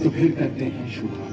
तो फिर करते हैं शुभारंभ।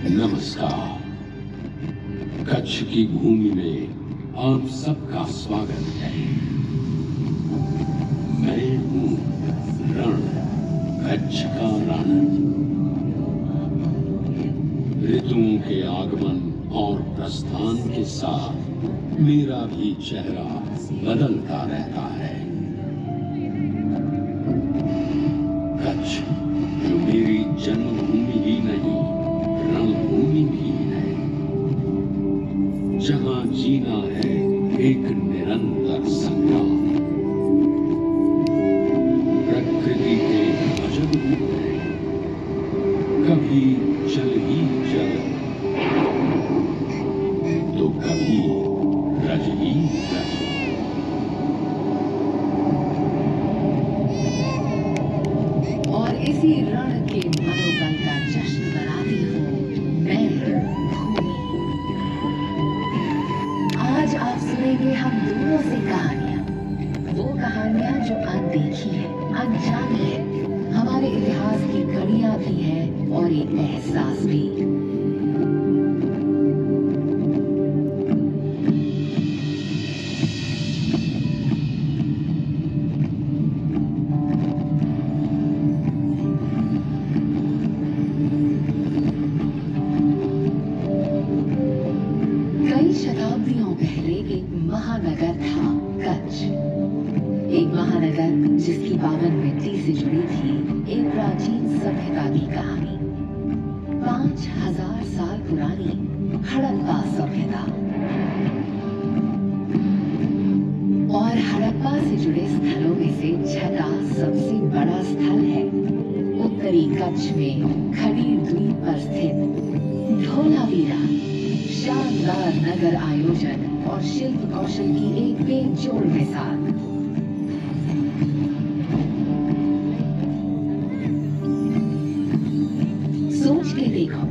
नमस्कार। कच्छ की भूमि में आप सबका स्वागत है। मैं हूँ रण, कच्छ का रण। ऋतुओं के आगमन और प्रस्थान के साथ मेरा भी चेहरा बदलता रहता है। कच्छ जो मेरी जन्मभूमि ही नहीं, रणभूमि भी है, जहां जीना है एक निरंतर संग्राम। प्रकृति के अजब रूप है, कभी जल ही जल तो कभी रज ही रज। और इसी रण के मनोबल का जश्न मनाती हूँ मैं भूमि। आज आप सुनेंगे हम दोनों से कहानियां, वो कहानियां जो अनदेखी है, अनजानी है, हमारे इतिहास की कड़ियां भी है और एक एहसास भी। शताब्दियों पहले एक महानगर था कच्छ। एक महानगर जिसकी पावन मिट्टी से जुड़ी थी एक प्राचीन सभ्यता की कहानी। 5000 साल पुरानी हड़प्पा सभ्यता। और हड़प्पा से जुड़े स्थलों में से छठा सबसे बड़ा स्थल है उत्तरी कच्छ में खड़ीर द्वीप पर स्थित धोलावीरा। शानदार नगर आयोजन और शिल्प कौशल की एक बेजोड़ मिसाल। सोच के देखो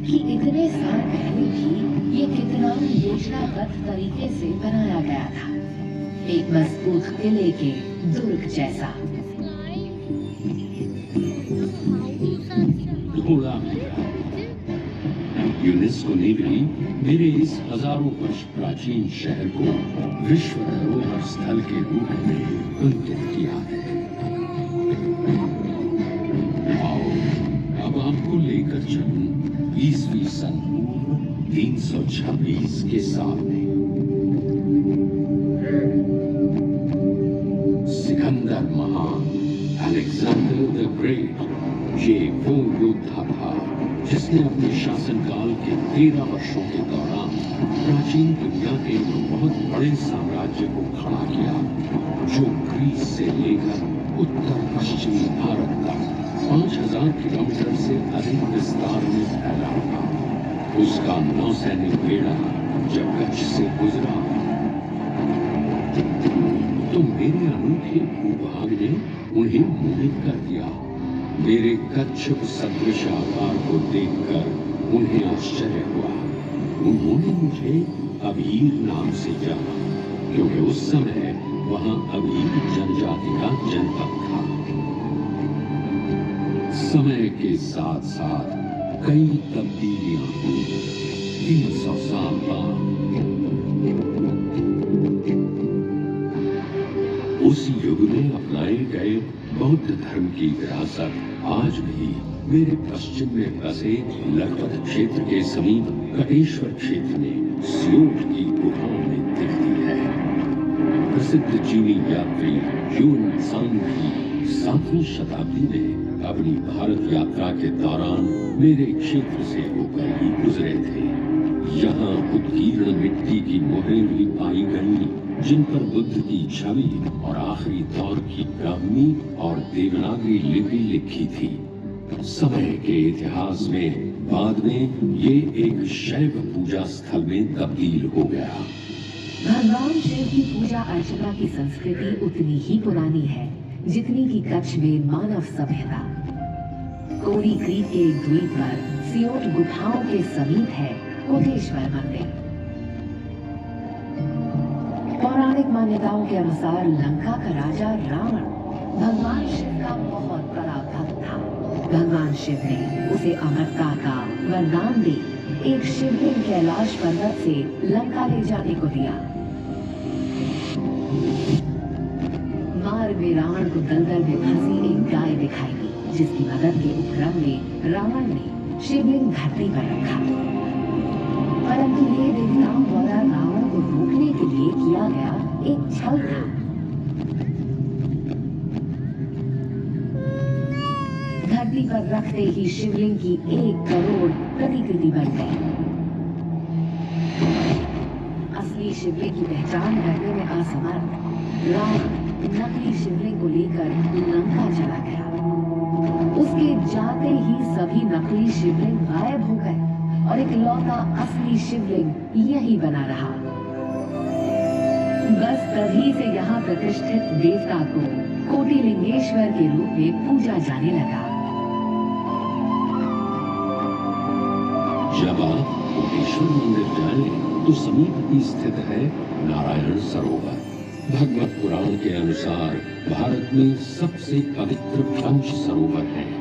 कि इतने साल पहले भी ये कितना योजनाबद्ध तरीके से बनाया गया था, एक मजबूत किले के दुर्ग जैसा। यूनेस्को ने भी मेरे इस हजारों वर्ष प्राचीन शहर को विश्व धरोहर स्थल के रूप में अंकित किया है। आओ अब आपको लेकर चलूं ईस्वी सन 326 के सामने। सिकंदर महान, अलेक्जेंडर द ग्रेट, ये वो योद्धा था जिसने अपने शासनकाल के 13 वर्षों के दौरान प्राचीन दुनिया के बहुत बड़े साम्राज्य को खड़ा किया, जो ग्रीस से लेकर उत्तर पश्चिमी भारत तक 5000 किलोमीटर से अधिक विस्तार में फैला था। उसका नौसैनिक बेड़ा जब कच्छ से गुजरा तो मेरे अनूठे भूभाग ने उन्हें मोहित कर दिया। मेरे कच्छप सदृश आकार को देखकर उन्हें आश्चर्य हुआ। उन्होंने मुझे अबीर नाम से जाना, क्योंकि उस समय वहां अबीर जनजाति का जनपद था। समय के साथ साथ कई तब्दीलियां हुई। 300 साल बाद उस युग में अपनाए गए बौद्ध धर्म की विरासत आज भी मेरे पश्चिम में बसे लखपत क्षेत्र के समीप कटेश्वर क्षेत्र में सियोट की गुफाओं में दिखती है। प्रसिद्ध चीनी यात्री ह्यून त्सांग की 7वीं शताब्दी में अपनी भारत यात्रा के दौरान मेरे क्षेत्र से होकर ही गुजरे थे। यहाँ उत्कीर्ण मिट्टी की मोहरें भी पाई गईं, जिन पर बुद्ध की छवि और आखिरी दौर की ब्राह्मी और देवनागरी लिपि लिखी थी। समय के इतिहास में बाद में ये एक शैव पूजा स्थल में तब्दील हो गया। भगवान शिव की पूजा अर्चना की संस्कृति उतनी ही पुरानी है जितनी की कच्छ में मानव सभ्यता। कोरी क्रीक के एक द्वीप पर सियोट गुफाओं के समीप है कोटेश्वर मंदिर। पौराणिक मान्यताओं के अनुसार लंका का राजा रावण भगवान शिव का बहुत बड़ा भक्त था। भगवान शिव ने उसे अमरता का वरदान दे एक शिवलिंग कैलाश पर्वत से लंका ले जाने को दिया। मार्ग में रावण को दलदल में फंसी एक गाय दिखाई दी, जिसकी मदद के उपक्रम में रावण ने शिवलिंग धरती पर रखा। परंतु ये देवताओं द्वारा रावण को रोकने के लिए किया गया एक छल था। धरती पर रखते ही शिवलिंग की 1 करोड़ प्रतिकृति बन गई। असली शिवलिंग की पहचान करने में असमर्थ रावण नकली शिवलिंग को लेकर लंका चला गया। उसके जाते ही सभी नकली शिवलिंग गायब हो गए और एक लौता असली शिवलिंग यही बना रहा। बस तभी से यहाँ प्रतिष्ठित देवता को कोटिलिंगेश्वर के रूप में पूजा जाने लगा। जब आप कोटेश्वर मंदिर जाएं, तो समीप ही स्थित है नारायण सरोवर। भगवत पुराण के अनुसार भारत में सबसे पवित्र 5 सरोवर हैं।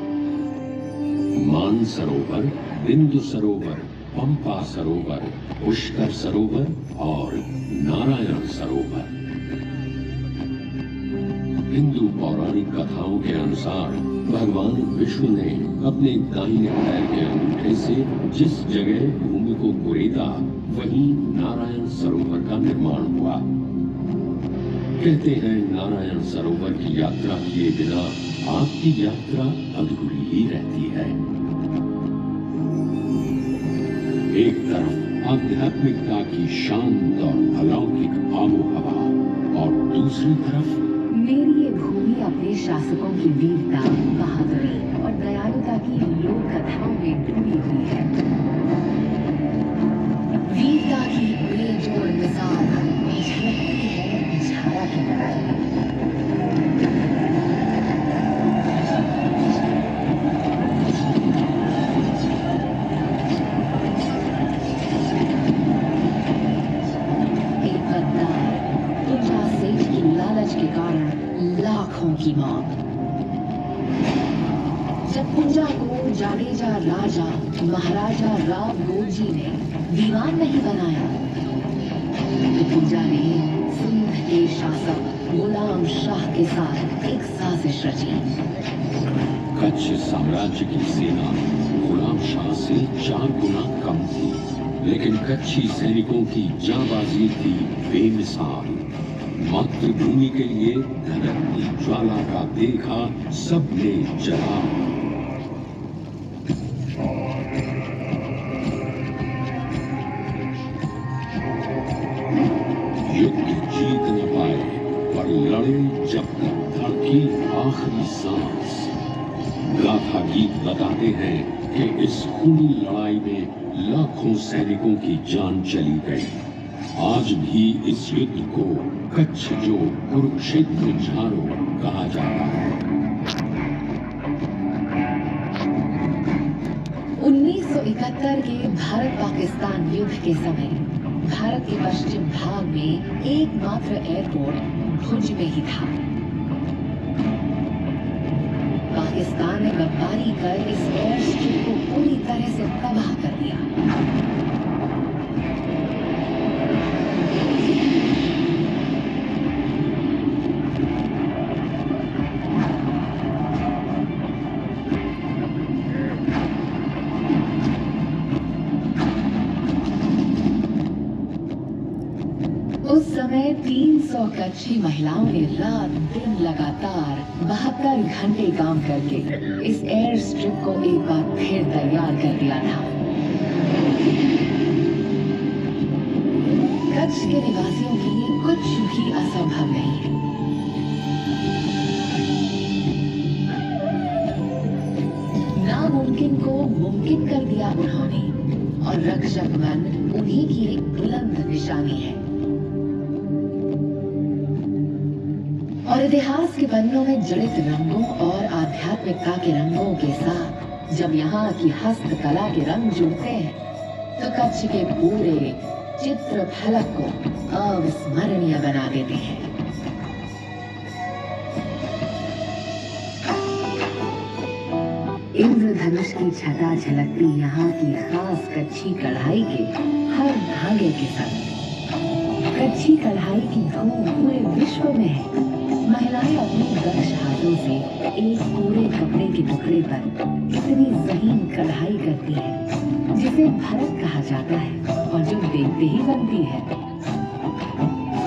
मान सरोवर, बिंदु सरोवर, पंपा सरोवर, पुष्कर सरोवर और नारायण सरोवर। हिंदू पौराणिक कथाओं के अनुसार भगवान विष्णु ने अपने दाहिने पैर के अंगूठे से जिस जगह भूमि को कुरेदा, वहीं नारायण सरोवर का निर्माण हुआ। कहते हैं नारायण सरोवर की यात्रा किए बिना आपकी यात्रा अधूरी ही रहती है। एक तरफ आध्यात्मिकता की शांत और अलौकिक आबो हवा और दूसरी तरफ मेरी ये भूमि अपने शासकों की वीरता, बहादुरी और दयालुता की लोक कथाओं में डूबी हुई है। वीरता की बेजोड़ मिसाल झलकती है झारा की लड़ाई। एक गद्दार तुंजा सेठ की लालच के कारण लाखों की मौत। जब पुंजा को जाडेजा राजा महाराजा राव गोलजी ने दीवान नहीं बनाया, तो पुंजा ने सिंध के शासक गुलाम शाह के साथ एक साजिश रची। कच्छ साम्राज्य की सेना गुलाम शाह से 4 गुना कम थी, लेकिन कच्छी सैनिकों की जांबाजी थी बेमिसाल। मातृभूमि के लिए धड़कती ज्वाला का देखा सबने जला। युद्ध जीत न पाए, पर लड़े जब तक धड़की आखिरी सांस। गाथा गीत बताते हैं कि इस खूनी लड़ाई में लाखों सैनिकों की जान चली गई। आज भी इस युद्ध को कच्छ जो कुरुक्षेत्र झारो कहा जाता है। 1971 के भारत पाकिस्तान युद्ध के समय भारत के पश्चिम भाग में एकमात्र एयरपोर्ट भुज में ही था। पाकिस्तान ने बमबारी कर इस एयर स्ट्रिप को पूरी तरह से तबाह कर दिया। उस समय 300 कच्ची महिलाओं ने रात दिन लगातार 72 घंटे काम करके इस एयर स्ट्रिप को एक बार फिर तैयार कर दिया था। कच्छ के निवासियों के लिए कुछ भी असंभव नहीं है। नामुमकिन को मुमकिन कर दिया उन्होंने, और रक्षक मन उन्हीं की एक बुलंद निशानी है। और इतिहास के पन्नों में जड़ित रंगों और आध्यात्मिकता के रंगों के साथ जब यहाँ की हस्तकला के रंग जुड़ते हैं तो कच्छ के पूरे चित्र फलक को अविस्मरणीय बना देते हैं। इंद्रधनुष की छटा झलकती यहाँ की खास कच्ची कढ़ाई के हर धागे के साथ। कच्ची कढ़ाई की धूम पूरे विश्व में है। महिलाएं अपने दक्ष हाथों से एक पूरे कपड़े के टुकड़े पर इतनी ज़हीन कढ़ाई करती है जिसे भरत कहा जाता है और जो देखते ही बनती है।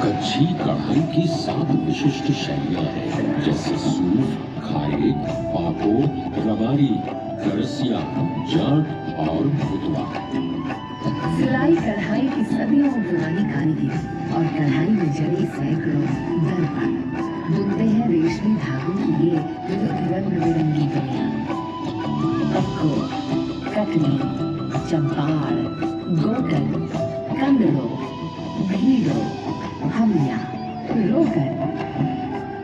कच्ची कढ़ाई की 7 विशिष्ट शैलियां हैं, जैसे सूफ, खारे, पाको, रबारी, करसिया, जट और भुतवा। सिलाई कढ़ाई की सदियों पुरानी कारीगरी और कढ़ाई में जड़ी सैकड़ों दर्पण बुनते हैं रेशमी धागों की ये विविध रंग बिरंगी दुनिया। पक्को, कटनी, चंपाड़, गोकल, कंदड़ो, भीड़ो, हमिया, रोकर।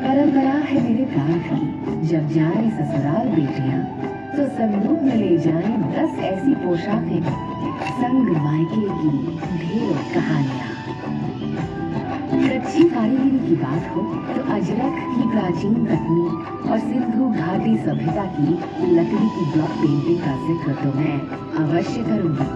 परंपरा है मेरे प्रांत की, जब जाए ससुराल बेटियां तो संदूक में ले जाएं 10 ऐसी पोशाकें, संग मायके की ढेरों कहानियां। कच्ची कारीगरी की बात हो तो अजरक की प्राचीन तकनीक और सिंधु घाटी सभ्यता की लकड़ी की ब्लॉक पेंटिंग का जिक्र तो मैं अवश्य करूंगी।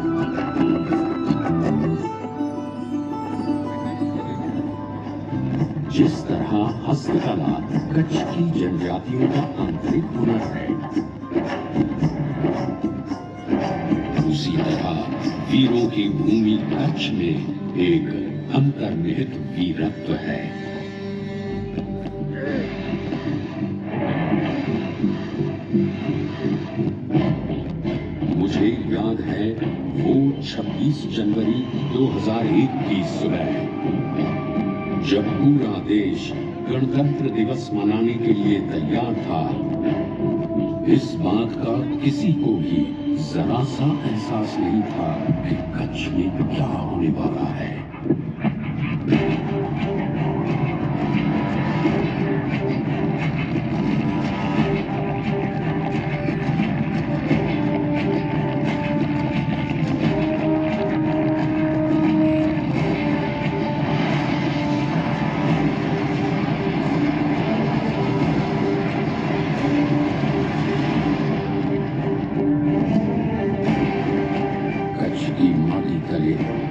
जिस तरह हस्तकला कच्छ की जनजातियों का आंतरिक हुनर है, उसी तरह वीरों की भूमि कच्छ में एक अंतर्निहित वीरत्व है। मुझे याद है वो 26 जनवरी 2001 की सुबह, जब पूरा देश गणतंत्र दिवस मनाने के लिए तैयार था। इस बात का किसी को भी जरा सा एहसास नहीं था कि कच्छ में क्या होने वाला है।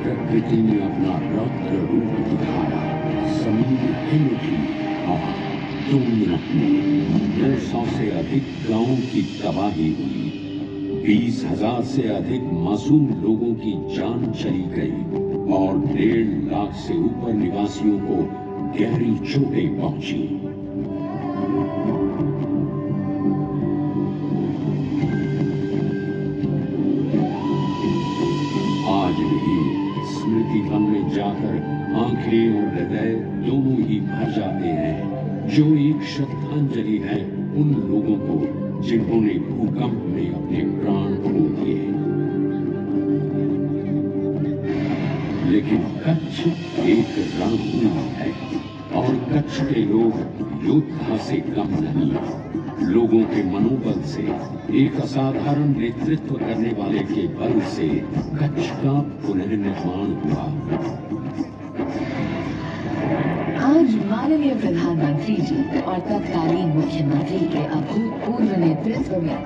प्रकृति ने अपना रौद्र रूप दिखाया। जमीन हिल उठी और 2 मिनट में 200 से अधिक गांवों की तबाही हुई। 20,000 से अधिक मासूम लोगों की जान चली गई और 1.5 लाख से ऊपर निवासियों को गहरी चोटें पहुंची। आज भी स्मृति वन में जाकर आंखें और हृदय दोनों ही भर जाते हैं, जो एक श्रद्धांजलि है उन लोगों को जिन्होंने भूकंप में अपने प्राण खो दिए। लेकिन कच्छ एक रणभूमि है और कच्छ के लोग योद्धा से कम नहीं। लोगों के मनोबल से, एक असाधारण नेतृत्व करने वाले के बल से कच्छ का पुनर्निर्माण हुआ। आज माननीय प्रधानमंत्री जी और तत्कालीन मुख्यमंत्री के अभूतपूर्व नेतृत्व में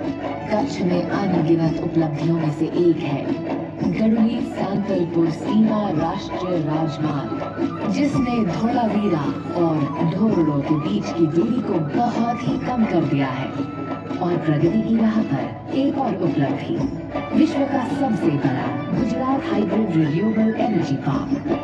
कच्छ में अनगिनत उपलब्धियों में से एक है गढ़ी सांतलपुर सीमा राष्ट्रीय राजमार्ग, जिसने धोलावीरा और ढोरडो के बीच की दूरी को बहुत ही कम कर दिया है। और प्रगति की राह पर एक और उपलब्धि, विश्व का सबसे बड़ा Gujarat hybrid renewable energy park.